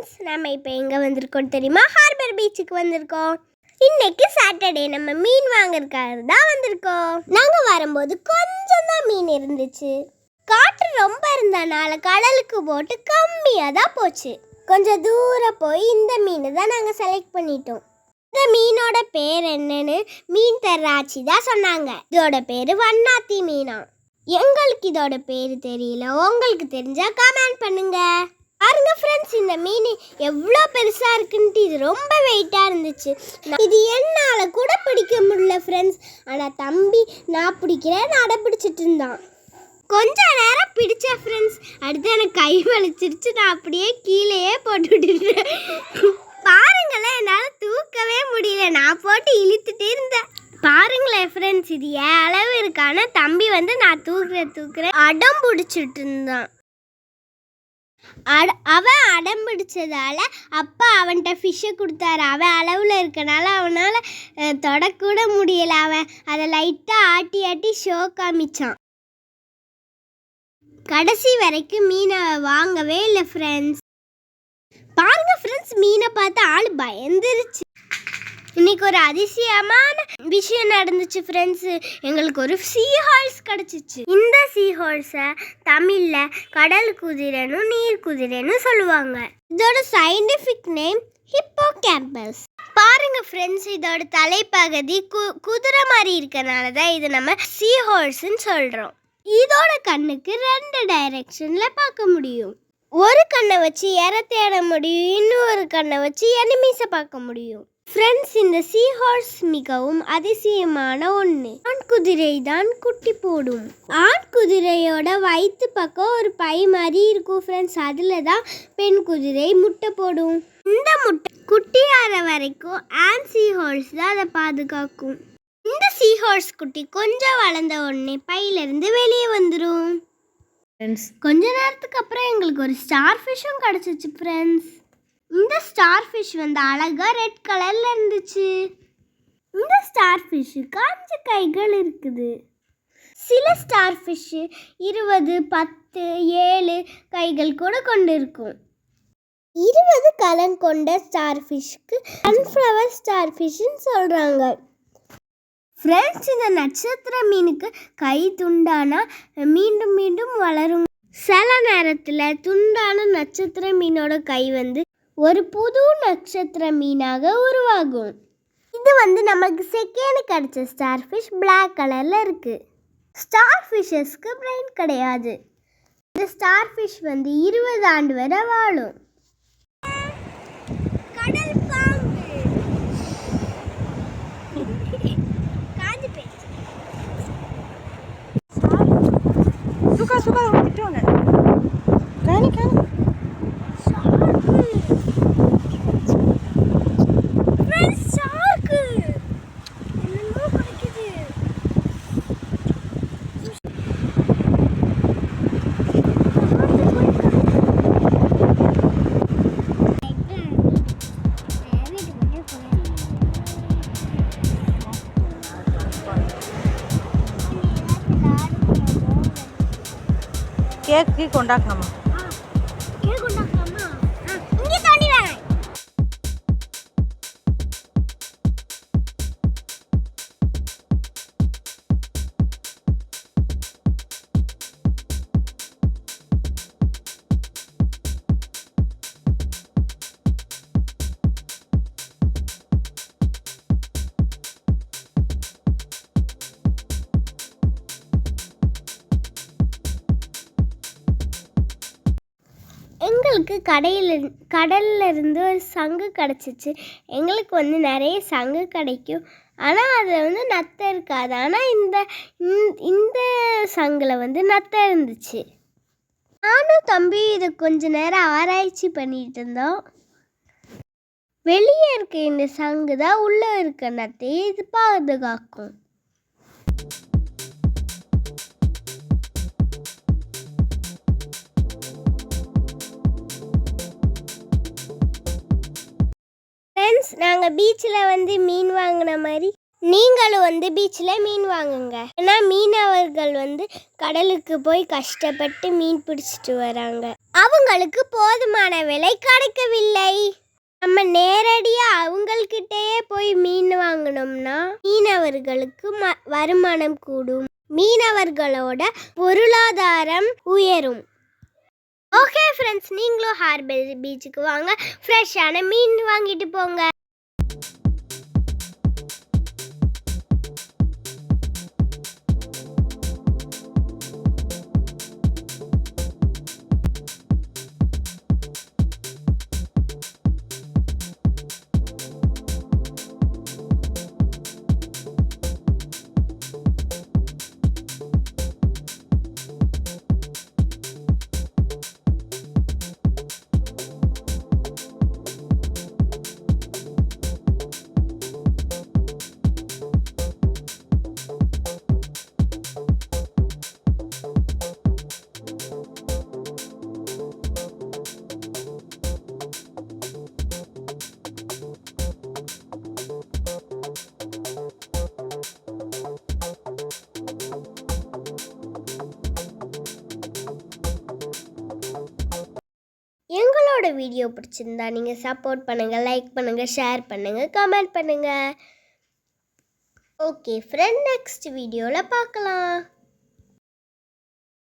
Friends, நம்ம இப்போ எங்கே வந்திருக்கோம் தெரியுமா? ஹார்பர் பீச்சுக்கு வந்திருக்கோம். இன்னைக்கு சாட்டர்டே, நம்ம மீன் வாங்குறதுக்காக தான் வந்திருக்கோம். நாங்கள் வரும்போது கொஞ்சம் தான் மீன் இருந்துச்சு. காற்று ரொம்ப இருந்தனால கடலுக்கு போட்டு கம்மியாக தான் போச்சு. கொஞ்சம் தூரம் போய் இந்த மீனை தான் நாங்கள் செலக்ட் பண்ணிட்டோம். இந்த மீனோட பேர் என்னன்னு மீன் தராட்சி தான் சொன்னாங்க. இதோட பேர் வண்ணாத்தி மீனா. எங்களுக்கு இதோட பேர் தெரியல, உங்களுக்கு தெரிஞ்சா கமெண்ட் பண்ணுங்க. பாருங்க ஃப்ரெண்ட்ஸ், இந்த மீன் எவ்வளோ பெருசாக இருக்குன்ட்டு. இது ரொம்ப வெயிட்டாக இருந்துச்சு. இது என்னால் கூட பிடிக்க முடியல ஃப்ரெண்ட்ஸ். ஆனால் தம்பி நான் பிடிக்கிறேன்னு அடப்பிடிச்சிட்டு இருந்தான். கொஞ்ச நேரம் பிடிச்ச ஃப்ரெண்ட்ஸ், அடுத்து எனக்கு கை வலிச்சிருச்சு. நான் அப்படியே கீழேயே போட்டுவிட்டுட்டேன். பாருங்களேன், என்னால் தூக்கவே முடியல. நான் போட்டு இழுத்துட்டு இருந்தேன். பாருங்களேன் ஃப்ரெண்ட்ஸ், இது ஏன் அளவு இருக்கான. தம்பி நான் தூக்குறேன் அடம் பிடிச்சிட்டு இருந்தான். அவன் அடம் பிடிச்சதால அப்பா அவன்கிட்ட ஃபிஷ்ஷை கொடுத்தாரு. அவன் அளவில் இருக்கனால அவனால் தொடக்கூட முடியலை. அவன் அதை லைட்டாக ஆட்டி ஆட்டி ஷோ காமிச்சான். கடைசி வரைக்கும் மீனை வாங்கவே இல்லை ஃப்ரெண்ட்ஸ். பாருங்க ஃப்ரெண்ட்ஸ், மீனை பார்த்து ஆள் பயந்துருச்சு. இன்னைக்கு ஒரு அதிசயமான விஷயம் நடந்துச்சு ஃப்ரெண்ட்ஸ். எங்களுக்கு ஒரு சீ ஹார்ஸ் கிடச்சிச்சு. இந்த சீ ஹார்ஸை தமிழில் கடல் குதிரைன்னு நீர் குதிரைன்னு சொல்லுவாங்க. இதோட சயின்டிஃபிக் நேம் ஹிப்போகேம்பஸ். பாருங்க ஃப்ரெண்ட்ஸ், இதோட தலைப்பகுதி குதிரை மாதிரி இருக்கனால தான் இது நம்ம சீ ஹார்ஸ்ன்னு சொல்கிறோம். இதோட கண்ணுக்கு 2 டைரெக்ஷனில் பார்க்க முடியும். ஒரு கண்ணை வச்சு இரை தேட முடியும், இன்னொரு கண்ணை வச்சு எனிமீஸை பார்க்க முடியும். ஃப்ரெண்ட்ஸ், இந்த சீ ஹார்ஸ் மிகவும் அதிசயமான ஒன்று. ஆண் குதிரை தான் குட்டி போடும். ஆண் குதிரையோட வயிற்று பக்கம் ஒரு பை மாதிரி இருக்கும் ஃப்ரெண்ட்ஸ். அதில் தான் பெண் குதிரை முட்டை போடும். இந்த முட்டை குட்டி ஆற வரைக்கும் ஆண் சீ ஹார்ஸ் தான் அதை பாதுகாக்கும். இந்த சீ ஹார்ஸ் குட்டி கொஞ்சம் வளர்ந்த உடனே பையிலிருந்து வெளியே வந்துடும். கொஞ்ச நேரத்துக்கு அப்புறம் எங்களுக்கு ஒரு ஸ்டார் ஃபிஷ்ஷும் கிடச்சிச்சு ஃப்ரெண்ட்ஸ். இந்த ஸ்டார் ஃபிஷ் அழகாக ரெட் கலரில் இருந்துச்சு. இந்த ஸ்டார் ஃபிஷ்ஷுக்கு 5 கைகள் இருக்குது. சில ஸ்டார் ஃபிஷ்ஷு 20, 10, 7 கைகள் கூட கொண்டு இருக்கும். 20 கலர் கொண்ட ஸ்டார் ஃபிஷ்க்கு சன்ஃப்ளவர் ஸ்டார் ஃபிஷ்ன்னு சொல்கிறாங்க. ஃப்ரெண்ட்ஸ், இந்த நட்சத்திர மீனுக்கு கை துண்டானா மீண்டும் மீண்டும் வளரும். சில நேரத்தில் துண்டான நட்சத்திர மீனோட கை ஒரு புது நட்சத்திர மீனாக உருவாகும். இது நமக்கு செகண்ட் கிடைச்ச ஸ்டார் ஃபிஷ் பிளாக் கலரில் இருக்குது. ஸ்டார் ஃபிஷ்ஷஸ்க்கு பிரெயின் கிடையாது. இந்த ஸ்டார் ஃபிஷ் 20 ஆண்டு வரை வாழும். கடல் பாம்பு suka விட்டுவாங்க. காணி கேக்கு கொண்டாக்கலாமா? எங்களுக்கு கடல்ல இருந்து ஒரு சங்கு கிடச்சிச்சு. எங்களுக்கு நிறைய சங்கு கிடைக்கும். ஆனால் அதில் நத்தை இருக்காது. ஆனால் இந்த சங்கில் நத்தை இருந்துச்சு. நானும் தம்பி இதை கொஞ்ச நேரம் ஆராய்ச்சி பண்ணிட்டு இருந்தோம். வெளியே இருக்க இந்த சங்கு தான் உள்ளே இருக்க நத்தையை இது பாதுகாக்கும். நாங்கள் பீச்சில் மீன் வாங்கின மாதிரி நீங்களும் பீச்சில் மீன் வாங்குங்க. ஏன்னா மீனவர்கள் கடலுக்கு போய் கஷ்டப்பட்டு மீன் பிடிச்சிட்டு வராங்க. அவங்களுக்கு போதுமான விலை கிடைக்கவில்லை. நம்ம நேரடியாக அவங்கள்கிட்டயே போய் மீன் வாங்கினோம்னா மீனவர்களுக்கு வருமானம் கூடும், மீனவர்களோட பொருளாதாரம் உயரும். ஓகே ஃப்ரெண்ட்ஸ், நீங்களும் ஹார்பர் பீச்சுக்கு வாங்க, ஃப்ரெஷ்ஷான மீன் வாங்கிட்டு போங்க. எங்களோட வீடியோ பிடிச்சிருந்தா நீங்கள் சப்போர்ட் பண்ணுங்கள், லைக் பண்ணுங்கள், ஷேர் பண்ணுங்கள், கமெண்ட் பண்ணுங்கள். ஓகே ஃப்ரெண்ட், நெக்ஸ்ட் வீடியோவில் பார்க்கலாம்.